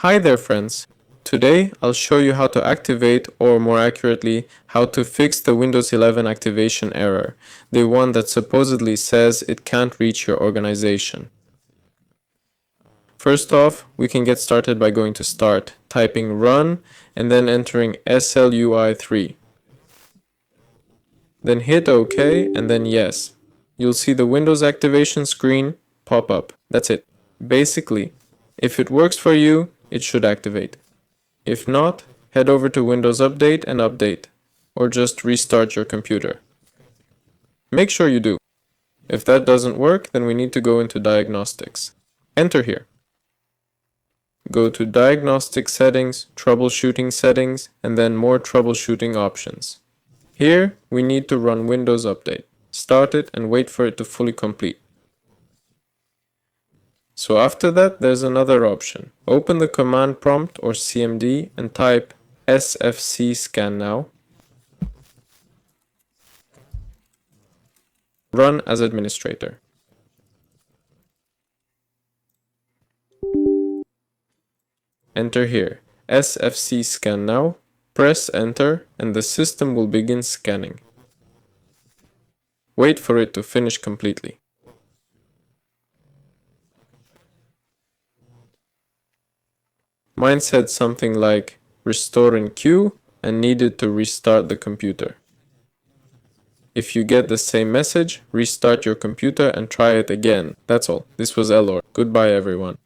Hi there friends! Today I'll show you how to activate, or more accurately, how to fix the Windows 11 activation error, the one that supposedly says it can't reach your organization. First off, we can get started by going to Start, typing Run, and then entering SLUI3. Then hit OK and then Yes. You'll see the Windows activation screen pop up. That's it. Basically, if it works for you, it should activate. If not, head over to Windows Update and update, or just restart your computer. Make sure you do. If that doesn't work, then we need to go into Diagnostics. Enter here. Go to Diagnostic Settings, Troubleshooting Settings, and then More Troubleshooting Options. Here, we need to run Windows Update. Start it and wait for it to fully complete. So after that, there's another option. Open the command prompt or CMD and type sfc scan now. Run as administrator. Enter here sfc scan now, press enter and the system will begin scanning. Wait for it to finish completely. Mine said something like restore in queue and needed to restart the computer. If you get the same message, restart your computer and try it again. That's all. This was Elor. Goodbye everyone.